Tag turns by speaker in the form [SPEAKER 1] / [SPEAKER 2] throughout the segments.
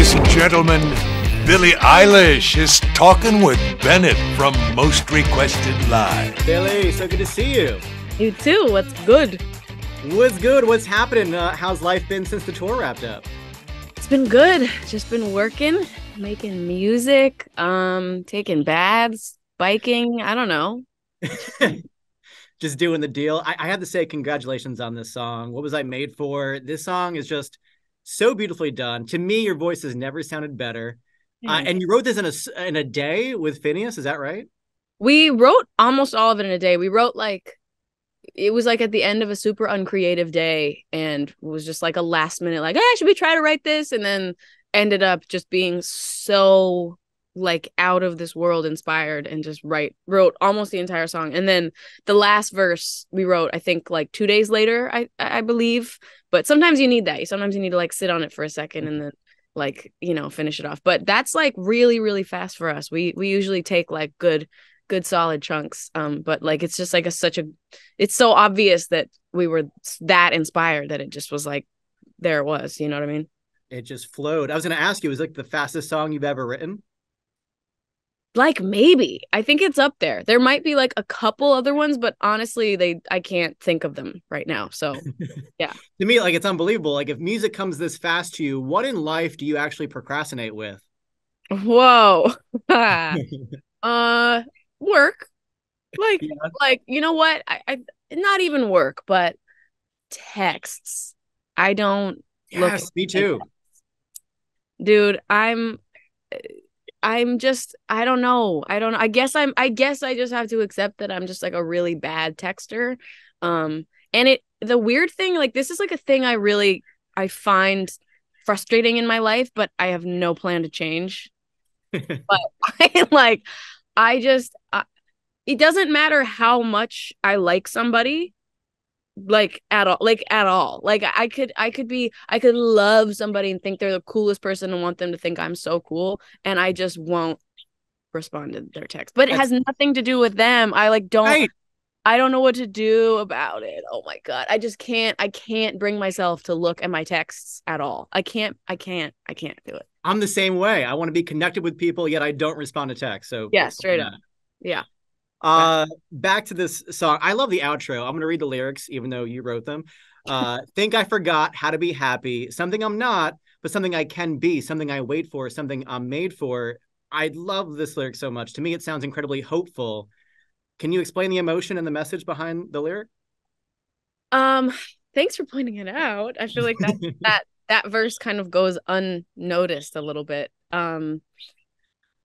[SPEAKER 1] Ladies and gentlemen, Billie Eilish is talking with Bennett from Most Requested Live.
[SPEAKER 2] Billie, so good to see you.
[SPEAKER 3] You too. What's good?
[SPEAKER 2] What's good? What's happening? How's life been since the tour wrapped up?
[SPEAKER 3] It's been good. Just been working, making music, taking baths, biking. I don't know.
[SPEAKER 2] Just doing the deal. I have to say congratulations on this song. What Was I Made For? This song is just so beautifully done. To me, your voice has never sounded better. And you wrote this in a day with Phineas, is that right?
[SPEAKER 3] We wrote almost all of it in a day. We wrote it was like at the end of a super uncreative day, and it was just like a last minute, like, hey, should we try to write this? And then ended up just being so like out of this world inspired, and just wrote almost the entire song. And then the last verse we wrote, I think like 2 days later, I believe. But sometimes you need that. Sometimes you need to like sit on it for a second and then like, finish it off. But that's like really, really fast for us. We usually take like good solid chunks. But like it's just like it's so obvious that we were that inspired that it just was like there it was, you know what I mean?
[SPEAKER 2] It just flowed. I was gonna ask you, was like the fastest song you've ever written?
[SPEAKER 3] Like maybe. I think it's up there. There might be like a couple other ones, but honestly, I can't think of them right now. So yeah.
[SPEAKER 2] To me, like it's unbelievable. Like if music comes this fast to you, what in life do you actually procrastinate with?
[SPEAKER 3] Whoa. Work. Like,
[SPEAKER 2] Yeah.
[SPEAKER 3] like, you know what? I not even work, but texts. I don't look
[SPEAKER 2] Yes, me too.
[SPEAKER 3] Dude, I'm just, I don't know. I guess I just have to accept that I'm just like a really bad texter. And the weird thing, like this is like a thing I find frustrating in my life, but I have no plan to change. But it doesn't matter how much I like somebody, like at all. Like I could love somebody and think they're the coolest person and want them to think I'm so cool, and I just won't respond to their text. But it has nothing to do with them.
[SPEAKER 2] Right.
[SPEAKER 3] I don't know what to do about it. Oh my God. I can't bring myself to look at my texts at all. I can't do it.
[SPEAKER 2] I'm the same way. I want to be connected with people, yet I don't respond to text. So
[SPEAKER 3] Yeah, straight up. Yeah.
[SPEAKER 2] Back to this song. I love the outro. I'm going to read the lyrics, even though you wrote them. Think I forgot how to be happy. Something I'm not, but something I can be. Something I wait for. Something I'm made for. I love this lyric so much. To me, it sounds incredibly hopeful. Can you explain the emotion and the message behind the lyric?
[SPEAKER 3] Thanks for pointing it out. I feel like that verse kind of goes unnoticed a little bit.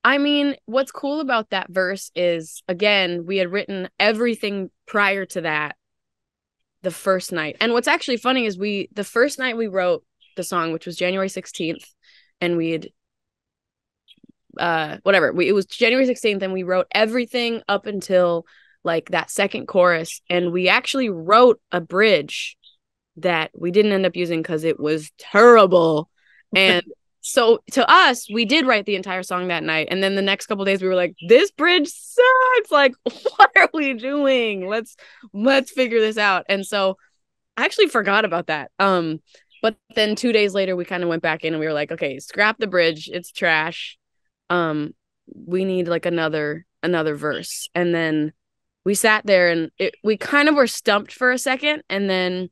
[SPEAKER 3] I mean, what's cool about that verse is, again, we had written everything prior to that the first night. And what's actually funny is the first night we wrote the song, which was January 16th, and we had it was January 16th, and we wrote everything up until like that second chorus, and we actually wrote a bridge that we didn't end up using because it was terrible. And so to us, we did write the entire song that night, and then the next couple of days we were like, this bridge sucks, like what are we doing? Let's figure this out. And so I actually forgot about that. But then 2 days later we kind of went back in and we were like, okay, scrap the bridge, it's trash. We need like another verse. And then we sat there and we kind of were stumped for a second, and then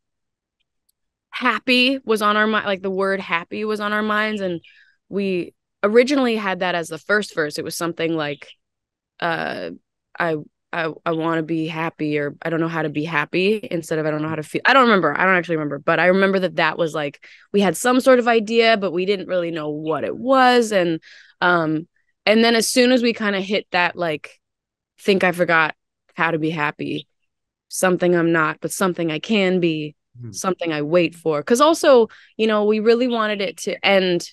[SPEAKER 3] happy was on our mind, like the word happy was on our minds, and we originally had that as the first verse. It was something like I want to be happy, or I don't know how to be happy, instead of I don't know how to feel. I don't actually remember, but I remember that was like we had some sort of idea, but we didn't really know what it was. And then as soon as we kind of hit that, like, think I forgot how to be happy, something I'm not, but something I can be, something I wait for. Because also, we really wanted it to end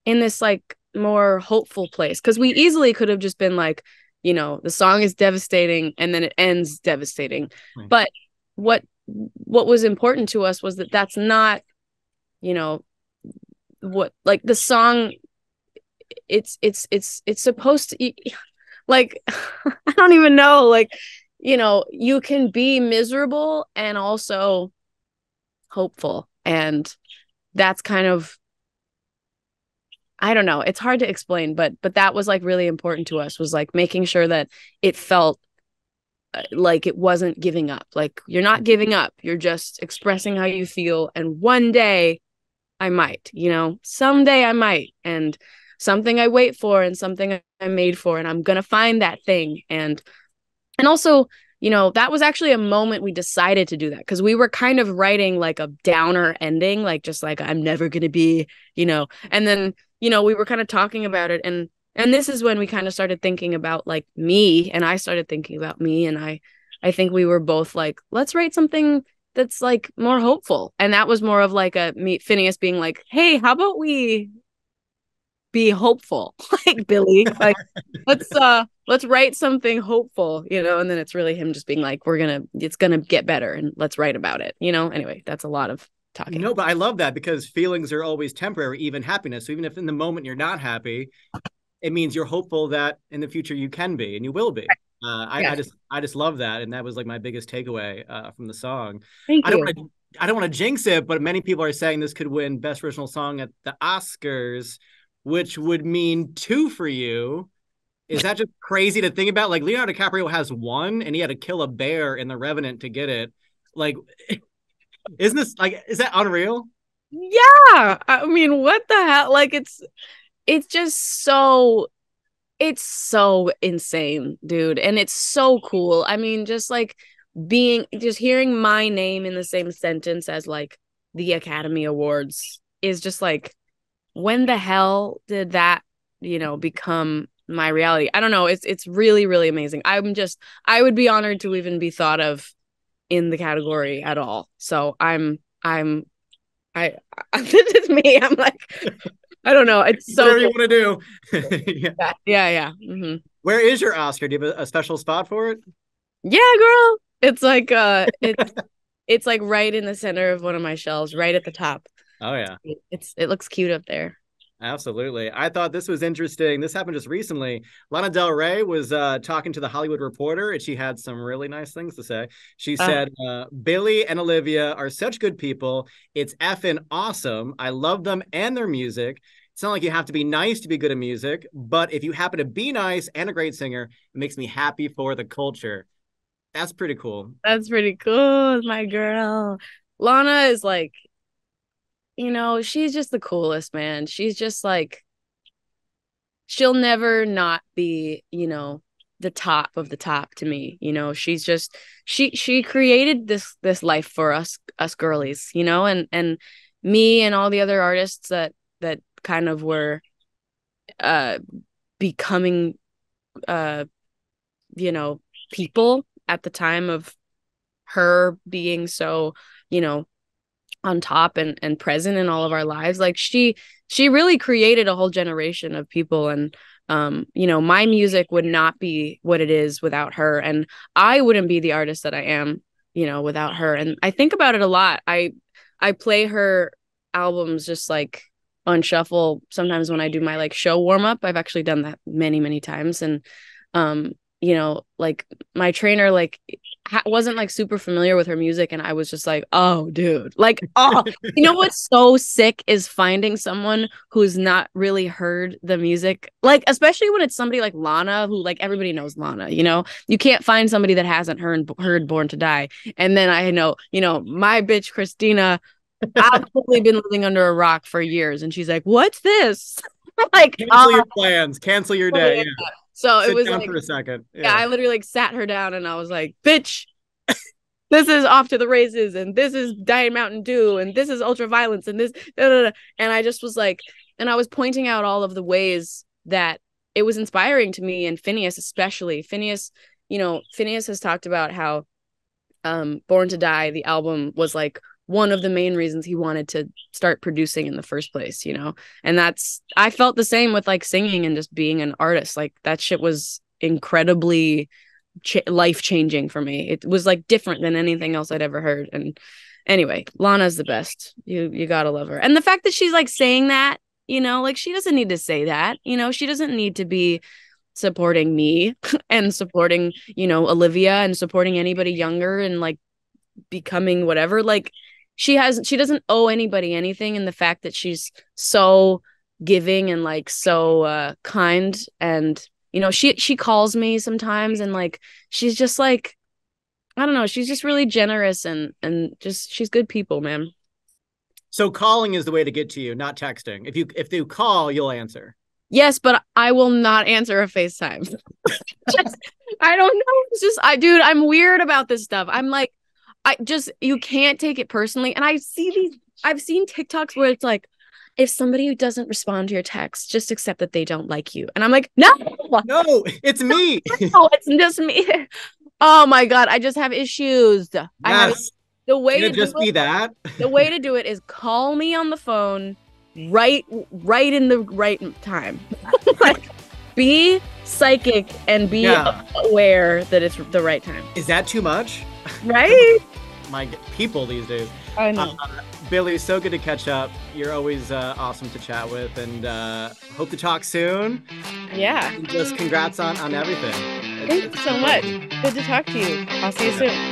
[SPEAKER 3] in this like more hopeful place, because we easily could have just been like, the song is devastating and then it ends devastating. Right. But what was important to us was that that's not, what, like, the song, it's supposed to, like, I don't even know, like, you can be miserable and also hopeful, and that's kind of I don't know. It's hard to explain, but that was like really important to us, was like making sure that it felt like it wasn't giving up. Like, you're not giving up. You're just expressing how you feel. And one day I might, someday I might. And something I wait for and something I'm made for. And I'm going to find that thing. And also, that was actually a moment we decided to do that, because we were kind of writing like a downer ending, like just like, I'm never going to be, and then, we were kind of talking about it. And this is when we kind of started thinking about like me, and I started thinking about me. And I think we were both like, let's write something that's like more hopeful. And that was more of like Phineas being like, hey, how about we be hopeful? Like, Billy, like, let's write something hopeful, and then it's really him just being like, it's gonna get better, and let's write about it. Anyway, that's a lot of talking.
[SPEAKER 2] No, but I love that, because feelings are always temporary, even happiness. So even if in the moment you're not happy, it means you're hopeful that in the future you can be, and you will be. I just love that, and that was like my biggest takeaway from the song.
[SPEAKER 3] Thank you.
[SPEAKER 2] I don't want to jinx it, but many people are saying this could win Best Original Song at the Oscars, which would mean 2 for you. Is that just crazy to think about? Like, Leonardo DiCaprio has 1, and he had to kill a bear in The Revenant to get it. Like, is that unreal?
[SPEAKER 3] Yeah, I mean, what the hell? Like, it's just so insane, dude. And it's so cool. I mean, just hearing my name in the same sentence as like the Academy Awards is just like, when the hell did that, become my reality? I don't know. It's really, really amazing. I would be honored to even be thought of in the category at all. So this is me. I'm like, I don't know. It's so
[SPEAKER 2] whatever you want to do.
[SPEAKER 3] Yeah. Mm-hmm.
[SPEAKER 2] Where is your Oscar? Do you have a special spot for it?
[SPEAKER 3] Yeah, girl. It's like it's like right in the center of one of my shelves, right at the top.
[SPEAKER 2] Oh yeah.
[SPEAKER 3] It looks cute up there.
[SPEAKER 2] Absolutely. I thought this was interesting. This happened just recently. Lana Del Rey was talking to the Hollywood Reporter, and she had some really nice things to say. She said, Billie and Olivia are such good people. It's effing awesome. I love them and their music. It's not like you have to be nice to be good at music, but if you happen to be nice and a great singer, it makes me happy for the culture. That's pretty cool.
[SPEAKER 3] That's pretty cool, my girl. Lana is like, she's just the coolest, man. She's just like, she'll never not be, the top of the top to me. She's just, she created this life for us girlies, and me and all the other artists that kind of were becoming people at the time of her being so, on top and present in all of our lives. Like, she really created a whole generation of people. And my music would not be what it is without her, and I wouldn't be the artist that I am without her. And I think about it a lot. I play her albums just like on shuffle sometimes when I do my like show warm up. I've actually done that many times. And like my trainer like wasn't like super familiar with her music, and I was just like, oh dude, like, oh, what's so sick is finding someone who's not really heard the music, like especially when it's somebody like Lana, who like everybody knows Lana. You can't find somebody that hasn't heard Born to Die. And then I know my bitch Christina absolutely been living under a rock for years, and she's like, what's this? Like,
[SPEAKER 2] cancel your plans, cancel your day. Yeah.
[SPEAKER 3] So
[SPEAKER 2] Sit
[SPEAKER 3] it was
[SPEAKER 2] down
[SPEAKER 3] like,
[SPEAKER 2] for a second.
[SPEAKER 3] Yeah, I literally like sat her down, and I was like, bitch, this is Off to the Races, and this is Diet Mountain Dew, and this is Ultraviolence, and this, and I just was like, and I was pointing out all of the ways that it was inspiring to me, and Phineas especially. Phineas has talked about how Born to Die, the album, was like one of the main reasons he wanted to start producing in the first place, and I felt the same with like singing and just being an artist. Like, that shit was incredibly life-changing for me. It was like different than anything else I'd ever heard. And anyway, Lana's the best. You gotta love her. And the fact that she's like saying that, like, she doesn't need to say that, she doesn't need to be supporting me and supporting, Olivia, and supporting anybody younger and like becoming whatever. Like, she doesn't owe anybody anything. And the fact that she's so giving and like so kind. And you know, she calls me sometimes, and like she's just like, I don't know, she's just really generous and just she's good people, man.
[SPEAKER 2] So calling is the way to get to you, not texting. If you call, you'll answer.
[SPEAKER 3] Yes, but I will not answer a FaceTime. Just, I don't know. It's just dude, I'm weird about this stuff. I'm like, you can't take it personally. And I've seen TikToks where it's like, if somebody doesn't respond to your text, just accept that they don't like you. And I'm like, no,
[SPEAKER 2] it's me.
[SPEAKER 3] No, it's just me. Oh my God, I just have issues.
[SPEAKER 2] Yes.
[SPEAKER 3] The way
[SPEAKER 2] to just be that.
[SPEAKER 3] The way to do it is call me on the phone right in the right time. Like, be psychic and be aware that it's the right time.
[SPEAKER 2] Is that too much?
[SPEAKER 3] Right?
[SPEAKER 2] My people these days.
[SPEAKER 3] I know.
[SPEAKER 2] Billie, so good to catch up. You're always awesome to chat with, and hope to talk soon.
[SPEAKER 3] Yeah.
[SPEAKER 2] And just congrats on everything.
[SPEAKER 3] Thank you so much. Good to talk to you. I'll see you soon.